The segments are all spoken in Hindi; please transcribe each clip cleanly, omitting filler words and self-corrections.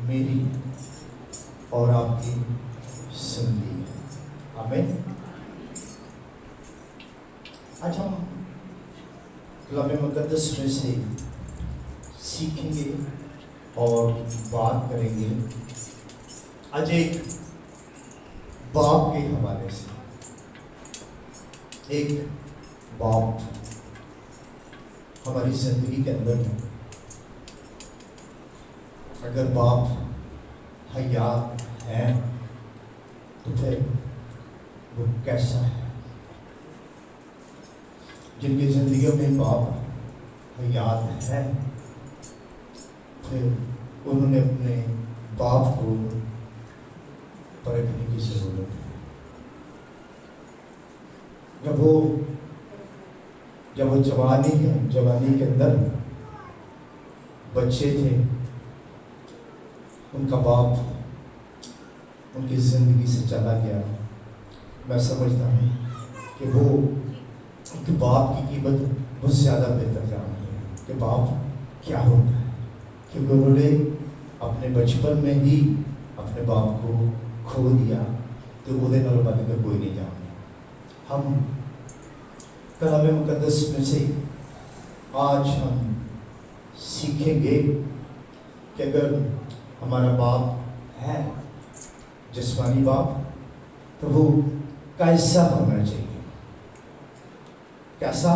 मेरी और आपकी सुनती है। आमीन। आज हम कलाम मुक़द्दस में से सीखेंगे और बात करेंगे आज एक बाप के हवाले से। एक बाप हमारी जिंदगी के अंदर है। अगर बाप हयात है तो फिर वो कैसा है? जिनकी जिंदगियों में बाप हयात है, फिर उन्होंने अपने बाप को परखने की जरूरत है। जब वो जवानी के अंदर बच्चे थे, उनका बाप उनकी जिंदगी से चला गया। मैं समझता हूँ कि वो उनके बाप की कीमत बहुत ज़्यादा बेहतर जानते हैं कि बाप क्या होता है, क्योंकि उन्होंने अपने बचपन में ही अपने बाप को खो दिया। तो वो नाल वाले का कोई नहीं जानता। हम कलाम मुक़द्दस में से आज हम सीखेंगे कि अगर हमारा बाप है जिस्मानी बाप, तो वो कैसा होना चाहिए, कैसा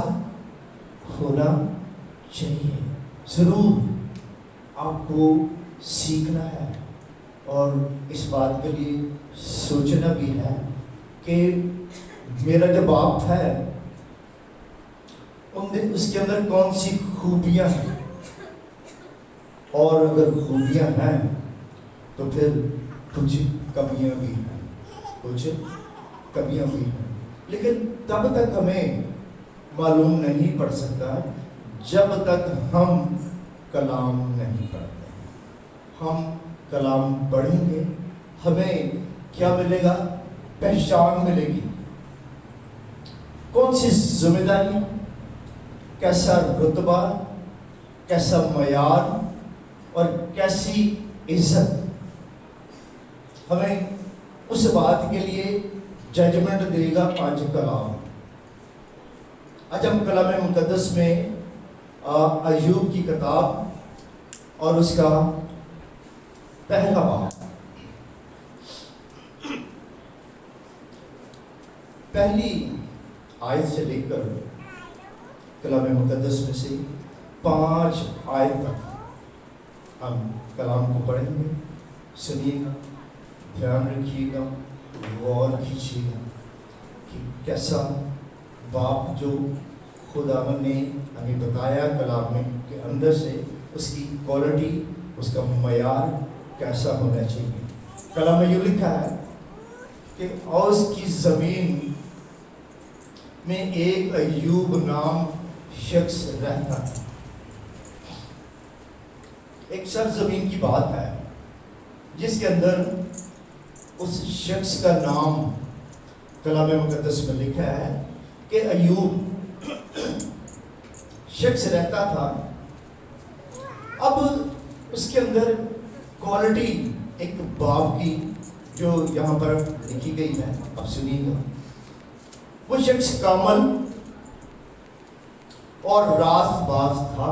होना चाहिए। ज़रूर आपको सीखना है और इस बात के लिए सोचना भी है कि मेरा जो बाप है उसके अंदर कौन सी खूबियां हैं, और अगर खूबियां हैं तो फिर कुछ कमियां भी हैं। लेकिन तब तक हमें मालूम नहीं पड़ सकता जब तक हम कलाम नहीं पढ़ते। हम कलाम पढ़ेंगे, हमें क्या मिलेगा? पहचान मिलेगी। कौन सी जिम्मेदारी, कैसा रुतबा, कैसा मयार और कैसी इज्जत, हमें उस बात के लिए जजमेंट देगा आज कलाम। आज हम कलाम मुक़द्दस में अय्यूब की किताब और उसका पहला बाब, पहली आयत से लेकर कलाम मुक़द्दस में से 5 आयत तक हम कलाम को पढ़ेंगे। सुनिएगा, ध्यान रखिएगा, गौर कीजिएगा कि कैसा बाप जो खुदावन ने हमें बताया कलाम में के अंदर से, उसकी क्वालिटी, उसका मयार कैसा होना चाहिए। कलाम में यूँ लिखा है कि औस की ज़मीन में एक अय्यूब नाम शख्स रहता था। एक सरजमीन की बात है जिसके अंदर उस शख्स का नाम कलाम मुक़द्दस में लिखा है कि अय्यूब शख्स रहता था। अब उसके अंदर क्वालिटी एक बाप की जो यहाँ पर लिखी गई है, अब सुनिएगा। वो शख्स कामल और रास्तबाज था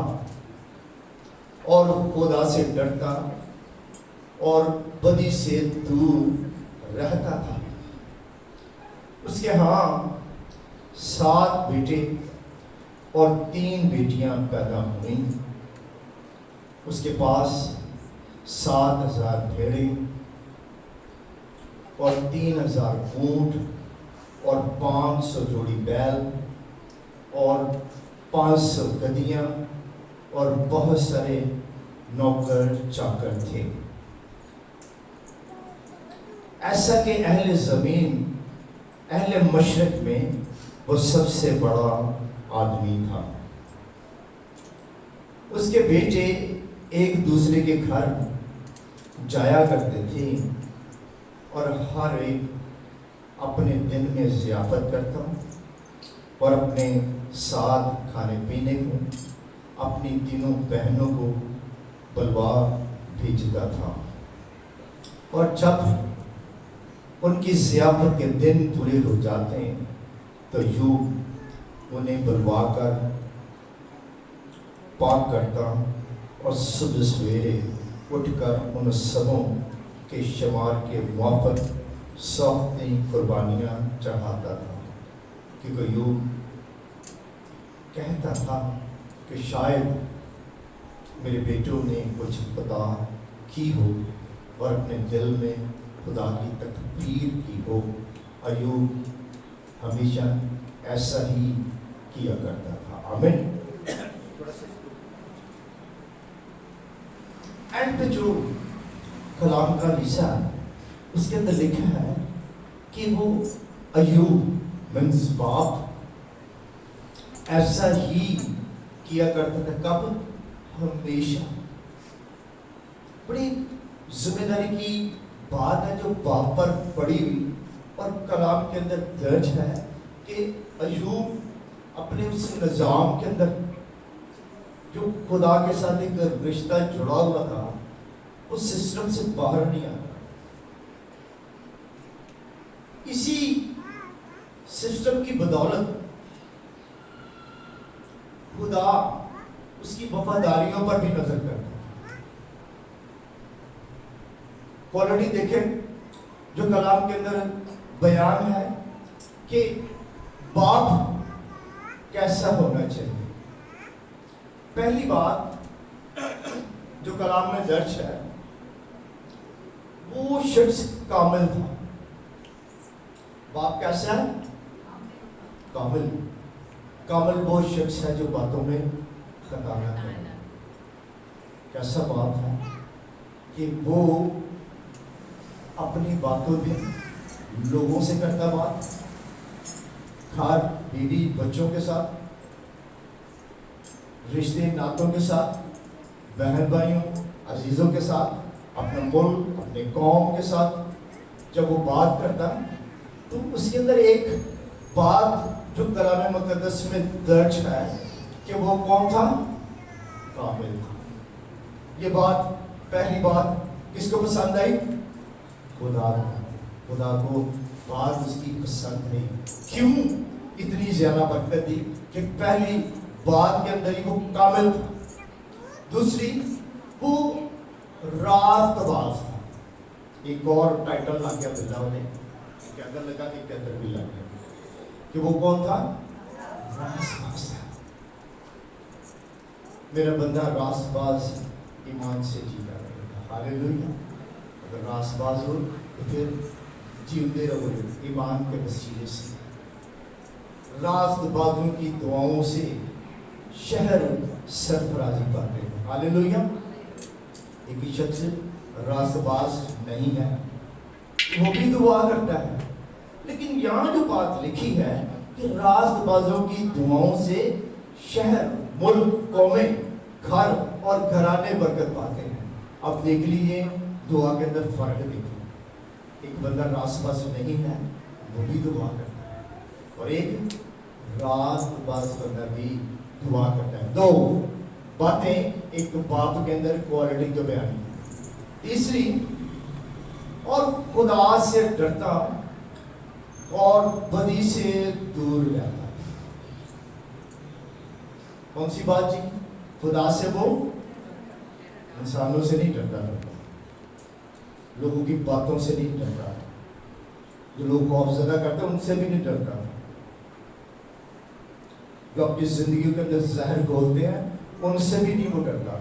और खुदा से डरता और बदी से दूर रहता था। उसके यहाँ 7 बेटे और 3 बेटियां पैदा हुई। उसके पास 7,000 भेड़ें और 3,000 ऊंट और 500 जोड़ी बैल और 500 गधियां और बहुत सारे नौकर चाकर थे। ऐसा कि अहले ज़मीन, अहले मशरक में वो सबसे बड़ा आदमी था। उसके बेटे एक दूसरे के घर जाया करते थे और हर एक अपने दिन में ज़ियाफ़त करता और अपने साथ खाने पीने को अपनी तीनों बहनों को बुलवा भेजता था। और जब उनकी ज़ियाफत के दिन पूरे हो जाते हैं तो यूब उन्हें बुलवा कर पाक करता और सुबह सवेरे उठकर उन सबों के शुमार के मुआफ़िक सौंपती कुर्बानियाँ चढ़ाता था। क्योंकि यूब कहता था कि शायद मेरे बेटों ने कुछ खुदा की हो और अपने दिल में खुदा की तकबीर की हो। अयूब हमेशा ऐसा ही किया करता था। आमीन। एंड पे जो कलाम का हिस्सा उसके अंदर लिखा है कि वो अयूब मीन्स बाप ऐसा ही किया करता था। कब? हमेशा। बड़ी जिम्मेदारी की बात है जो बाप पर पड़ी हुई और कलाम के अंदर दर्ज है कि अयूब अपने उस निज़ाम के अंदर जो खुदा के साथ एक रिश्ता जुड़ा हुआ था उस सिस्टम से बाहर नहीं आता। इसी सिस्टम की बदौलत खुदा उसकी वफादारियों पर भी नजर करता है। क्वालिटी देखें जो कलाम के अंदर बयान है कि बाप कैसा होना चाहिए। पहली बात जो कलाम में दर्ज है वो शख्स कामिल था। बाप कैसा है? कामिल। कामिल वो शख्स है जो बातों में खता न करे। कैसा बाप है कि वो अपनी बातों में लोगों से करता बात, खार बीवी बच्चों के साथ, रिश्ते नातों के साथ, बहन भाइयों अजीजों के साथ, अपने मुल्क अपने कौम के साथ जब वो बात करता तो उसके अंदर एक बात जो कलाम मुक़द्दस में दर्ज है कि वो कौन था? कामिल था। ये बात पहली बात किसको पसंद आई? खुदा को। खुदा को बात उसकी पसंद नहीं। क्यों इतनी ज्यादा बरकत दी कि पहली बात के अंदर ही वो कामिल था। दूसरी वो रास्तबाज था। एक और टाइटल ला गया बिल्ला ने, के अंदर लगा के अंदर भी लग गया कि वो कौन था? रास्तबाज था। मेरा बंदा रास्तबाज ईमान से जीता रहेगा। हालेलुया। अगर रास्तबाज हो तो फिर जीते रहोगे ईमान के वसीले से। रास्तबाजों की दुआओं से शहर सरफराजी पाते हैं। हालेलुया। एक शख्स रास्तबाज नहीं है, वो भी दुआ करता है, लेकिन यहाँ जो बात लिखी है कि रास्तबाजों की दुआओं से शहर, मुल्क, कौमें, घर और घराने बरकत पाते हैं। अब देख लीजिए दुआ के अंदर फर्क देखिए। एक बंदा रास्तबाज नहीं है वो भी दुआ करता है और एक रास्तबाज बंदा भी दुआ करता है। दो बातें एक बाप के अंदर क्वालिटी जो बयान है। तीसरी, और खुदा से डरता और बदी से दूर रहता। कौन सी बात जी? खुदा से वो इंसानों से नहीं डरता, लोगों की बातों से नहीं डरता, जो लोग खौफजदा करते हैं उनसे भी नहीं डरता, जो अपनी जिंदगी के अंदर जहर घोलते हैं उनसे भी नहीं वो डरता।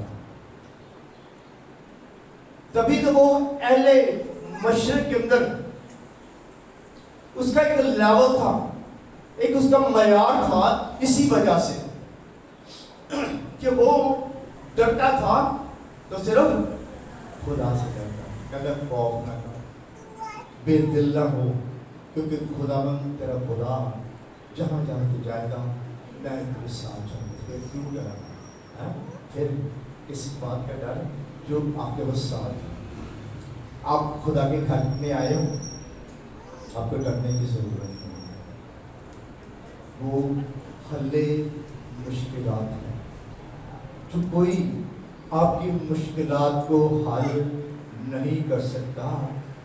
तभी तो वो अहले मशरिक के अंदर उसका एक लेवल था, एक उसका मयार था, इसी वजह से कि वो डरता था तो सिर्फ खुदा से डरता। कदम खौफ ना कर, बेदिल ना हो, क्योंकि खुदावंद तेरा खुदा जहाँ जहाँ तू जाएगा मैं तेरे साथ जाऊँगा। फिर क्यों डरा? फिर इस बात का डर जो आपके वो साथ। आप खुदा के घर में आए हो, आपको डरने की जरूरत नहीं है। वो हल्ले मुश्किलात है, जो कोई आपकी मुश्किलात को हल नहीं कर सकता,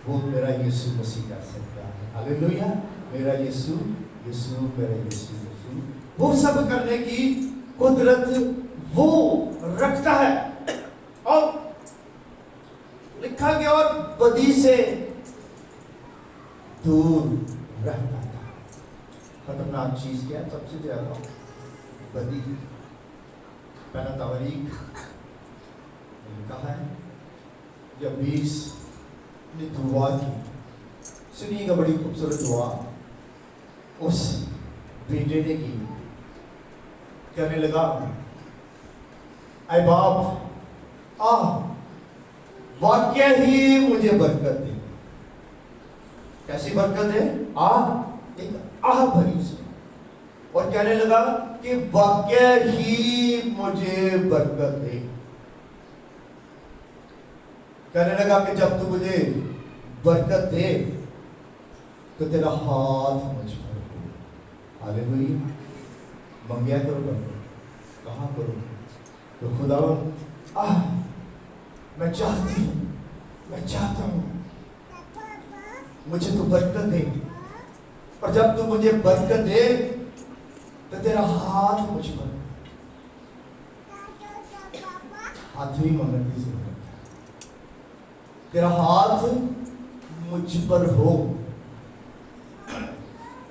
वो मेरा यीशु मसीह कर सकता है। हालेलुया। मेरा यीशु यीशु मेरा यीशु यीशु वो सब करने की कुदरत वो रखता है। और लिखा गया और बदी से दूर रहता था। खतरनाक चीज क्या है सबसे ज्यादा? बदी। पहला तारीख लिखा है जब 20 ने दुआ की। सुनिएगा, बड़ी खूबसूरत दुआ उस बेटे ने की। कहने लगा, ऐ बाप वाक्य ही मुझे बरकत दे। कैसी बरकत है? एक भरी से। और कहने लगा कि वाक्य ही मुझे बरकत दे। कहने लगा कि जब तू मुझे बरकत दे तो तेरा हाथ मुझ पर हो। हालेलुया। मंगिया करो बरकत। कहाँ करो? तो खुदावन मैं चाहती हूँ, मैं चाहता हूँ मुझे तो बरकत दे। और जब तू मुझे बरकत दे तो तेरा हाथ मुझ पर। हाथ ही मंगने की जरूरत है। तेरा हाथ मुझ पर हो।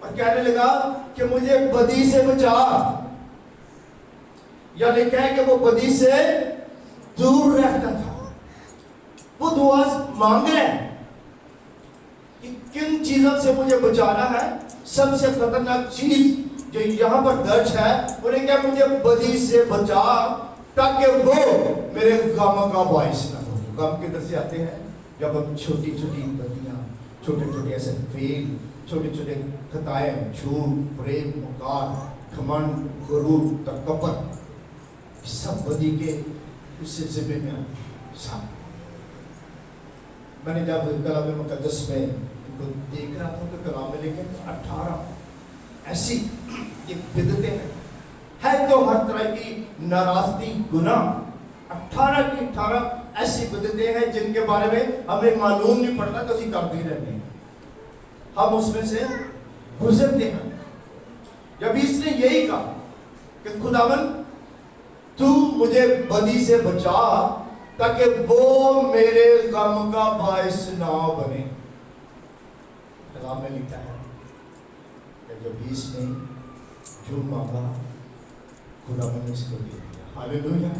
और कहने लगा कि मुझे बदी से बचा। या लिखा है कि वो बदी से दूर रहता था। वो दुआ मांग रहे हैं कि किन चीजों से मुझे बचाना है। सबसे खतरनाक चीज जो यहाँ पर दर्ज है, उन्हें क्या, मुझे बदी से बचा ताकि वो मेरे गम का बायस ना हो। गम किधर से आते हैं? जब हम छोटी छोटी बदियां, छोटे छोटे ऐसे फेल, छोटे छोटे खताएं, झूठ, प्रेम, मुकार, घमंड, गुरूर, तकब्बुर, सब बदी के उस सिलसिले में सब। मैंने जब कलाम मुकद्दस में इनको देख रहा था तो कलाम में लिखे 18 ऐसी ये बिदतें है तो हर तरह की नाराजगी, गुनाह 18 की 18 ऐसी बिदतें हैं जिनके बारे में हमें मालूम नहीं पड़ता, तो ਅਸੀਂ करते रहते हैं, हम उसमें से गुजरते हैं। जब इसने यही कहा कि खुदावन तू मुझे बदी से बचा ताकि वो मेरे गम का बायस ना बने। कलाम में लिखा है कि जब इसने जो मांगा खुदावन ने इसको दे दिया। हालेलुया।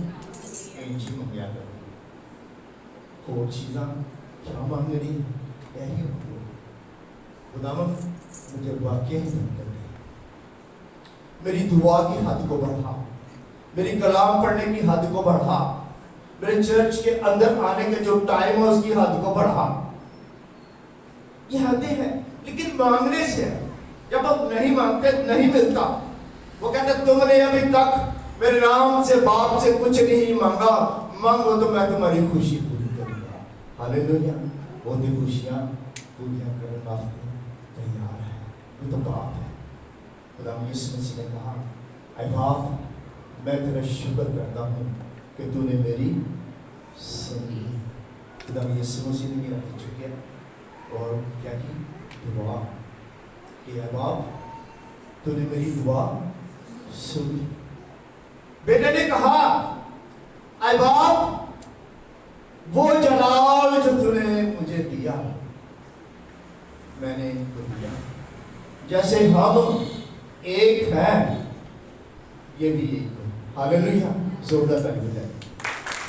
इंजी मंगया करो और चीज़ा क्या मांग रही यही हो। खुदावन मुझे वाकई बरकत दे, मेरी दुआ की हद को बढ़ा, मेरी कलाम पढ़ने की हद को बढ़ा, मेरे चर्च के अंदर आने के जो टाइम है उसकी हद को बढ़ा। ये हदें हैं, लेकिन मांगने से जब हम नहीं मांगते नहीं मिलता। वो कहते तुमने अभी तक मेरे नाम से बाप से कुछ नहीं मांगा, मांगो तो मैं तुम्हारी खुशी पूरी करूंगा। हालेलुया। वो भी खुशियां पूरियां करने वास्ते तैयार है। वो तो बाप है। खुदा यीशु मसीह ने कहा, ऐ बाप मैं तेरा शुक्र करता हूँ कि तूने मेरी सुनी। खुदा यीशु मसीह ने मेरा चुके और क्या की दुआ कि ऐ बाप तूने मेरी दुआ सुनी। बेटे ने कहा, ऐ बाप वो जलाल जो तूने मुझे दिया मैंने इनको दिया, जैसे हम एक है ये भी एक हो। हालेलुया। जोरदार ताली बजाइए।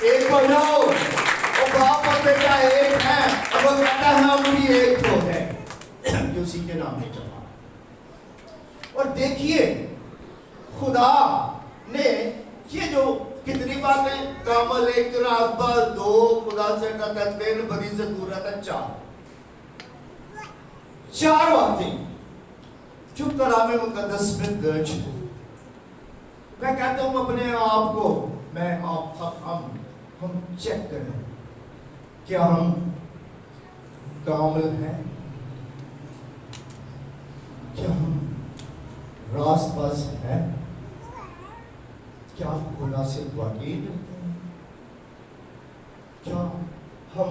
एक हो जाओ। वो बाप और बेटा एक है। अब वो कहता है हम भी एक हो है जो उसी के नाम में चला। और देखिए खुदा ने ये जो कितनी बातें, कामल एक, राबा दो, खुदा से कहता 3, बदी से दूर रहता 4 बातें जो कलाम मुकद्दस में दर्ज है। मैं कहता हूं अपने आप को, मैं आप सब हम चेक करें क्या हम कामिल हैं, क्या हम रास्तबाज हैं, क्या खुदा से वाकई मिलते हैं, क्या हम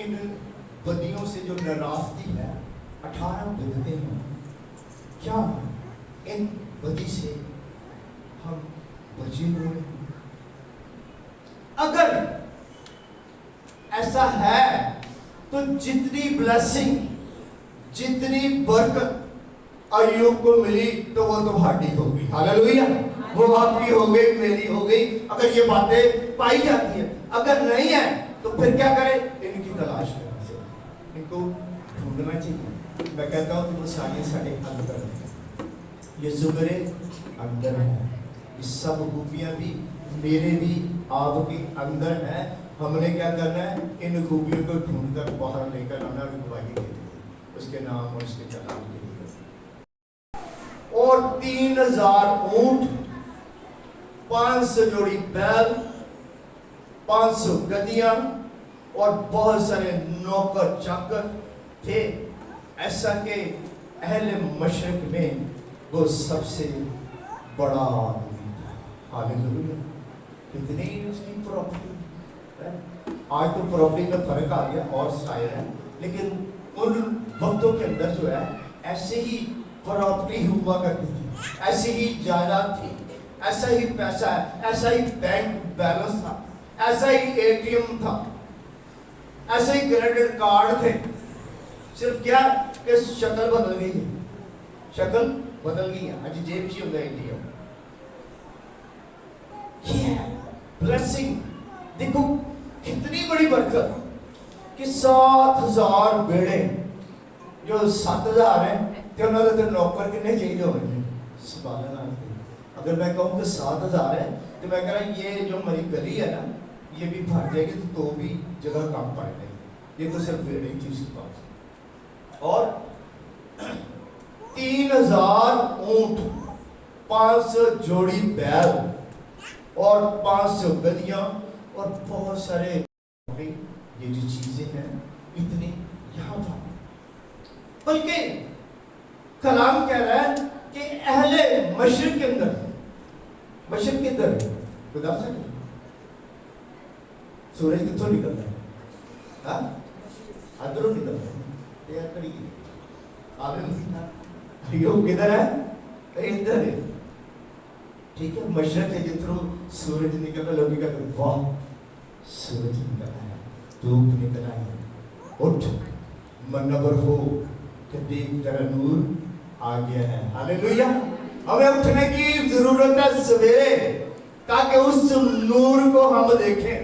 इन बदियों से जो नाराजगी है, 18 बिदतें हैं, क्या इन बदी से हम बचे हुए हैं? अगर ऐसा है तो जितनी ब्लेसिंग, जितनी बरकत अय्यूब को मिली तो वो तुम्हारी होगी। हालेलुया, वो आपकी हो गई, मेरी हो गई, अगर ये बातें पाई जाती है। अगर नहीं है तो फिर क्या करें? इनकी तलाश करना चाहिए, इनको ढूंढना चाहिए। मैं कहता हूँ कि वो सारी साढ़े अंदर है, ये सुगरे अंदर है, ये सब खूबियाँ भी मेरे भी आपके अंदर है। हमने क्या करना है? इन खूबियों को ढूंढकर बाहर लेकर आना, रुकवाई के लिए, उसके नाम और उसके कलाम के लिए। और 3000 ऊंट, 500 जोड़ी बैल, 500 गदियां और बहुत सारे नौकर चाकर थे। ऐसा के अहले मशरक में वो सबसे बड़ा आदमी था। हालेलुया, कितनी उसकी प्रॉपर्टी है। आज तो प्रॉपर्टी में फर्क आ गया और शायद है, लेकिन उन वक्तों के अंदर जो है ऐसे ही प्रॉपर्टी हुआ करती थी, ऐसी ही जायदाद थी, ऐसा ही पैसा है, ऐसा ही बैंक बैलेंस था, ऐसा ही एटीएम था, ऐसे ही क्रेडिट कार्ड थे। सिर्फ क्या कि शक्ल बदल गई है, शक्ल बदल गई है। आज जेब ची हो गया इंडिया। ये ब्लेसिंग देखो कितनी बड़ी बरकत कि 7000 बेड़े, जो 7000 है तो उन्होंने तो नौकर कितने चाहिए होंगे? अगर मैं कहूँ कि 7000 है तो मैं कह रहा ये जो हमारी गली है ना, ये भी भर जाएगी तो भी जगह कम पड़ जाएगी। ये तो सिर्फ बेड़े थी उसके पास। और 3000 ऊंट, 500 जोड़ी बैल और 500 गलियां और बहुत सारे, ये जो चीजें हैं इतनी यहाँ था। बल्कि कलाम कह रहा है कि अहले मशरिक के अंदर, मशरिक के अंदर खुदा से सूरज कितों निकलता है? हाँ, अंदरों निकलता है। ये करी आगे योग किधर है? इधर है। ठीक है, मशरिक के जितरों सूरज निकल रहा, लोग कहते हैं वाह सूरज निकला है, धूप निकला है, उठ मनवर हो कि देख तेरा नूर आ गया है। हालेलुया, हमें उठने की जरूरत है सवेरे, ताकि उस नूर को हम देखें।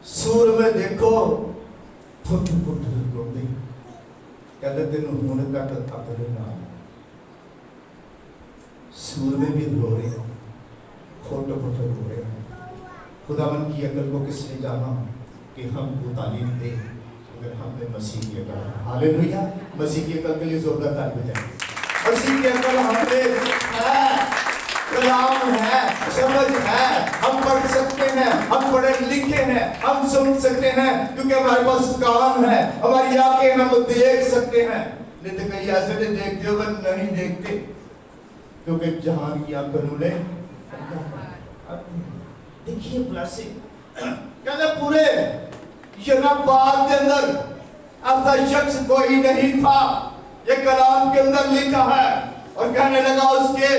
सूर में देखो फुट फुट रोंदे, कहते तेन हुण तक अकल ना, सूर में भी रो रहे हैं, फुट फुट रो रहे हैं। खुदावन की अकल को किसने जाना कि हमको तालीम दे, अगर हमने मसीह की अकल। हालेलुया, मसीह की अकल के लिए जोरदार ताली बजाएं। मसीह की अकल हमने है, कलाम है, समझ है, हम पढ़ सकते हैं, हम पढ़े लिखे हैं, हम सुन सकते हैं, क्योंकि हमारे पास कान है, हमारी आंखें, हम देख सकते हैं। नहीं तो कहीं ऐसे नहीं देखते हो, नहीं देखते, क्योंकि जहां की आंख उन्होंने देखिए ब्लेसिंग। कहते पूरे यनाबाद के अंदर ऐसा शख्स कोई नहीं था, ये कलाम के अंदर लिखा है। और कहने लगा उसके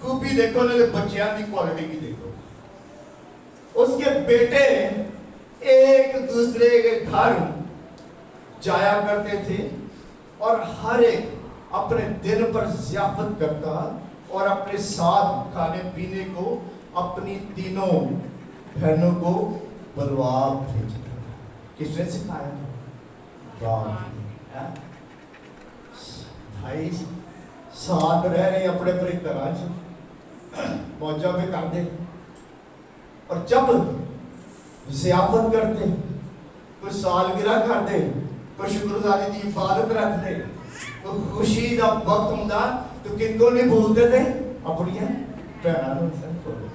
खूबी देखो, ना बच्चियां की क्वालिटी की देखो। उसके बेटे एक दूसरे के घर जाया करते थे और हर एक अपने दिन पर ज़ियाफत करता और अपने साथ खाने पीने को अपनी तीनों बहनों को बुलवा भेजता। किसने सिखाया? भाई साथ रह रहे अपने अपने घरां मौजा में करते, और जब ज़ियाफत करते, कोई सालगिरह करते, कोई शुक्रगुजारी की इबादत रखते, तो खुशी का वक्त होंदा तो किनको नहीं भूलते थे? अपनी भैनों भूल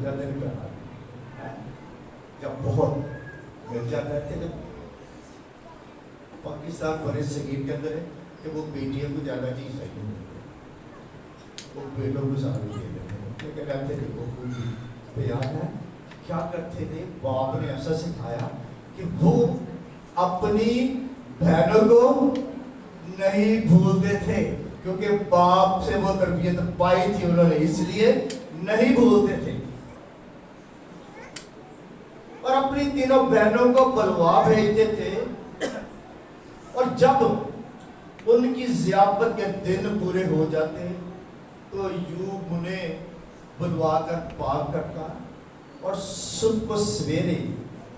जाते हैं। जब बहुत मिल जाता है तो पाकिस्तान बड़े संगीत के अंदर है कि वो बेटियों को ज़्यादा चीज़ चाहिए होती है, वो बेटों को सारे दे देते हैं। क्या कहते थे वो याद है क्या करते थे? बाप ने ऐसा सिखाया कि वो अपनी बहनों को नहीं भूलते थे, क्योंकि बाप से वो तरबियत पाई थी उन्होंने, इसलिए नहीं भूलते थे। और अपनी तीनों बहनों को बुलवा भेजते थे, और जब उनकी ज़ियाफत के दिन पूरे हो जाते तो यूब उन्हें बुलवाकर पाक करता और सुबह को सवेरे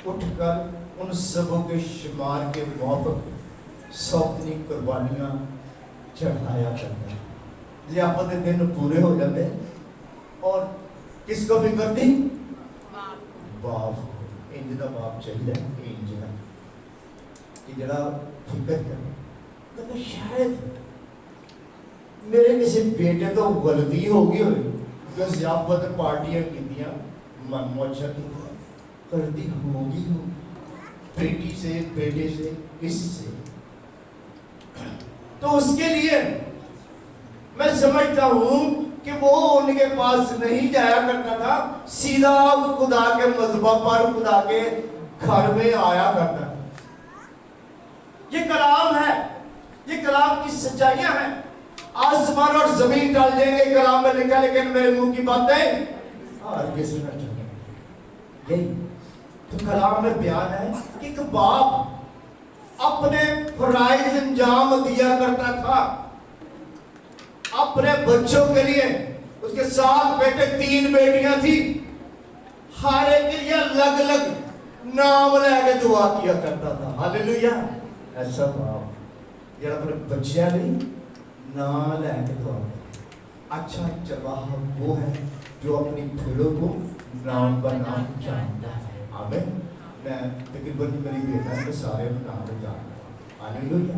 उठकर उन सबों के शुमार के मुआफ़िक सौतनी कुर्बानियाँ चढ़ाया करता। ज़ियाफत के दिन पूरे हो जाते और किसको फिक्र थी? बाप। इंज दा बाप चाहिए, इंज दा कि जरा फिक्र करे, कहते शायद मेरे किसी बेटे तो गलती होगी जो ज़ियाफत पार्टियां कीतियां, मन मौजा की करती होगी हो, बेटी से, बेटे से, किसी से। तो उसके लिए मैं समझता हूं कि वो उनके पास नहीं जाया करता था, सीधा खुदा के मज़बा पर, खुदा के घर में आया करता था। ये कलाम है, ये कलाम की सच्चाइयां हैं। आसमान और जमीन टल जाएंगे, कलाम में लिखा, लेकिन मेरे मुंह की बातें हरगिज़ न टलेंगी। यही तो कलाम में बयान है कि एक बाप अपने फराइज अंजाम दिया करता था अपने बच्चों के लिए। उसके 7 बेटे 3 बेटियां थी, हर एक के लिए अलग अलग नाम लेके दुआ किया करता था। हालेलुया। ऐसा बाप यार अपने बच्चियां नहीं ना लेके दुआ करता। अच्छा चरवाहा वो है जो अपनी भेड़ों को नाम पर नाम जानता है। आमीन। मैं तकरीबन मेरी बेटा है, सारे नाम जानता हूँ। हालेलुया।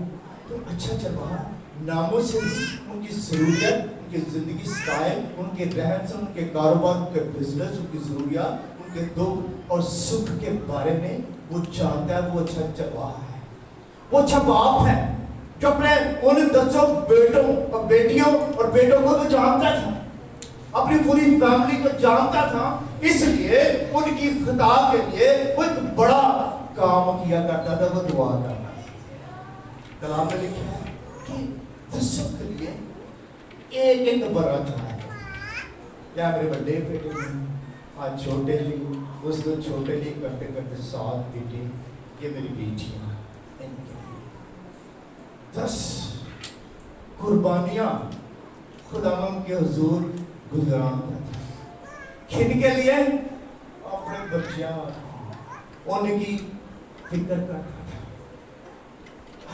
तो अच्छा चरवाहा नामों से उनकी ज़रूरियत, उनकी ज़िंदगी स्टाइल, उनके रहन सहन, उनके कारोबार, उनके बिजनेस, उनकी ज़रूरियत, उनके दुख और सुख के बारे में वो जानता है। वो अच्छा चरवाहा है, वो अच्छा बाप है जो अपने उन 10 बेटों और बेटियों और बेटों को तो जानता था, अपनी पूरी फैमिली को जानता था। इसलिए उनकी खुदा के लिए वो एक बड़ा काम किया करता था, वो दुआ करता था। कलाम में लिखा है कि दसों के लिए एक एक बरात है। क्या मेरे बड़े बेटे आज छोटे लिए, उसको छोटे लिए करते करते 7 बेटे, ये मेरी बेटियां, 10 कुर्बानियां खुदावंद के हुजूर गुजारता था। किन के लिए? अपने बच्चियां, उनकी फिक्र करता था।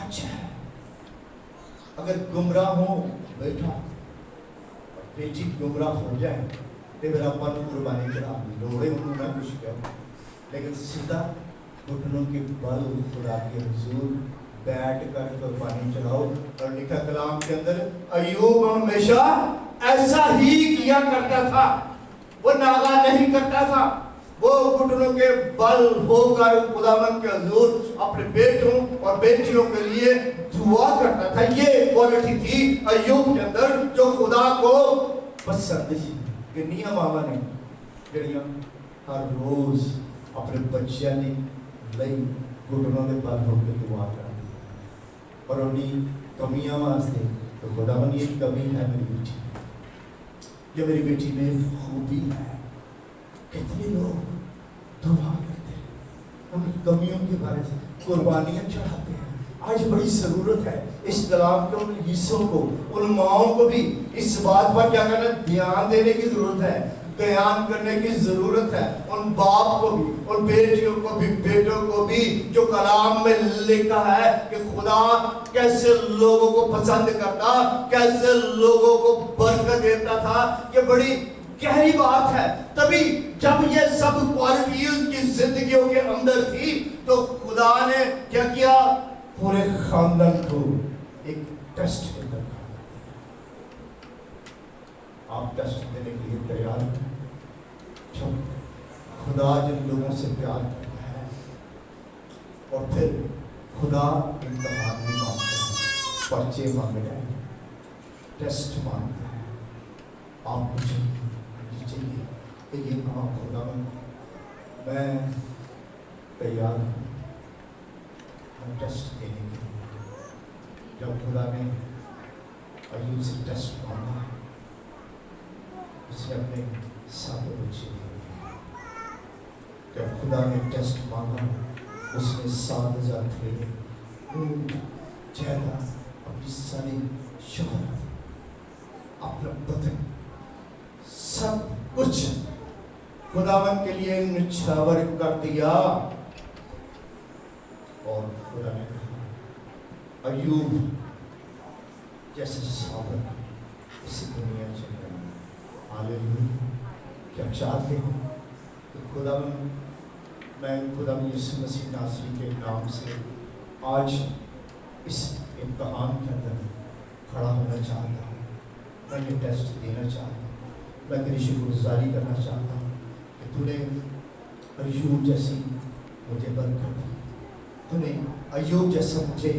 अच्छा अगर गुमराह हो बेटा बेटी गुमराह हो जाए तो फिर अपन कुर्बानी चढ़ा लोड़े उन्होंने कुछ किया, लेकिन सीधा घुटनों के बल खुदा के हुजूर बैठ कर कुर्बानी चढ़ाओ। और लिखा कलाम के अंदर अय्यूब हमेशा ऐसा ही किया करता था, वो नागा नहीं करता था। वो घुटनों के बल होकर खुदावंद के हुजूर अपने बेटों और बेटियों के लिए दुआ करता था। ये क्वालिटी थी अय्यूब के अंदर जो खुदा को पसंद थी। कि निया मामा ने जड़ियां हर रोज अपने बच्चों ने लई घुटनों के बल होकर दुआ करती और उन्हीं कमियां वास्ते तो खुदावंद ये कमी है मेरी बेटी, ये मेरी बेटी में खूबी है। कितने लोग दुआ करते हैं उन कमियों के बारे में, कुर्बानियां चढ़ाते हैं। आज बड़ी ज़रूरत है इस कलाम के उन हिस्सों को, उन माओं को भी इस बात पर क्या करना, ध्यान देने की जरूरत है, बयान करने की जरूरत है। उन बाप को भी, उन बेटियों को भी, बेटों को भी, जो कलाम में लिखा है कि खुदा कैसे लोगों को पसंद करता, कैसे लोगों को बरकत देता था। ये बड़ी गहरी बात है। तभी जब ये सब क्वालिटी उनकी जिंदगियों के अंदर थी तो खुदा ने क्या किया, पूरे खानदान को एक टेस्ट के अंदर खड़ा। आप टेस्ट देने के लिए तैयार हैं? जब खुदा जिन लोगों से प्यार करता है और फिर खुदा इम्तिहान भी मांगता है, पर्चे मांगता है, टेस्ट मांगता है। आप मुझे चाहिए कि ये कहा खुदा मैं तैयार हूँ टेस्ट देने के लिए। जब खुदा ने अय्यूब से टेस्ट मांगा, उसने अपने 7 बच्चे दिए। जब खुदा ने टेस्ट मांगा, उसने 7,000 थे, जायदाद, अपनी सारी शोहरत, अपना बदन, सब कुछ खुदावन के लिए निछावर कर दिया। और खुदा ने कहा, अय्यूब जैसे साबर इस दुनिया चल रही है। हालेलुया। क्या चाहते हो कि खुदावन, मैं खुदावन यीशु मसीह नासरी के नाम से आज इस इम्तिहान के अंदर खड़ा होना चाहता हूँ। मैं ये टेस्ट देना चाहता हूँ। मैं तेरी शुक्रगुजारी करना चाहता हूँ कि तूने अय्यूब जैसी मुझे बरकत दी। तूने अय्यूब जैसा मुझे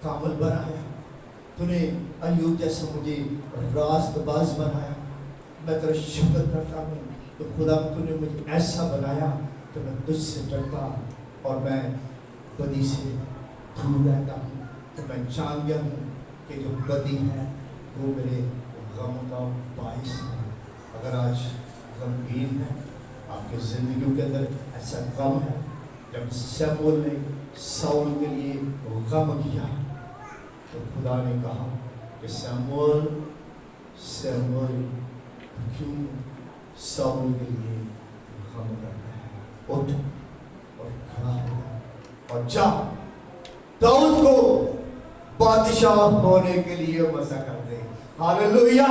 कामल बनाया। तूने अय्यूब जैसा मुझे रास्तबाज बनाया। मैं तेरा शुक्र करता हूँ तो खुदा तूने मुझे ऐसा बनाया कि मैं तुझसे डरता और मैं बदी से दूर रहता हूँ। तो मैं जान गया हूँ कि जो बदी है वो मेरे गम का बाइस है। अगर आज गमगीन है आपके ज़िंदगी के अंदर, ऐसा गम है, जब शमूएल ने शाऊल के लिए गम किया तो खुदा ने कहा कि शमूएल क्यों शाऊल के लिए गम करता है? उठ और खड़ा हो और जा दाऊद को बादशाह होने के लिए मसा कर दे। हालेलुया।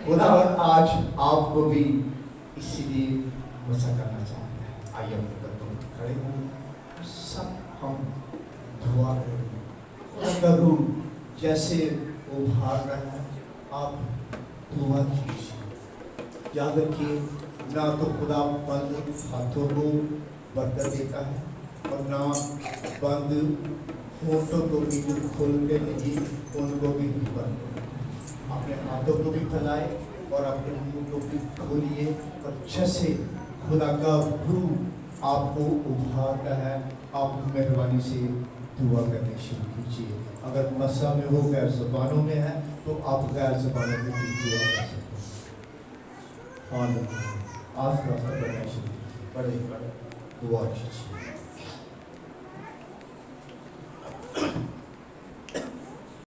खुदावन आज आपको भी इसीलिए मसा करना चाहता है। आइए अपने कदमों पर खड़े हों, सब हम दुआ करें। करूँ जैसे उभार रहा है, आप दुआ कीजिए। याद रखिए, ना तो खुदा बंद हाथों को बरकत देता है और ना बंद होठों को भी जो खोल के नहीं उनको भी बंद। अपने हाथों को भी फैलाए और अपने मुंह को भी खोलिए और जैसे खुदा का रूह आपको उभारता है, आप मेहरबानी से दुआ करने शुरू कीजिए। अगर मसा में हो, गैर ज़बानों में है, तो आप गैर ज़बानों में भी दुआ कर सकते हैं। हाँ, आज रास्ता करना शुरू कीजिए, बड़े दुआ कीजिए।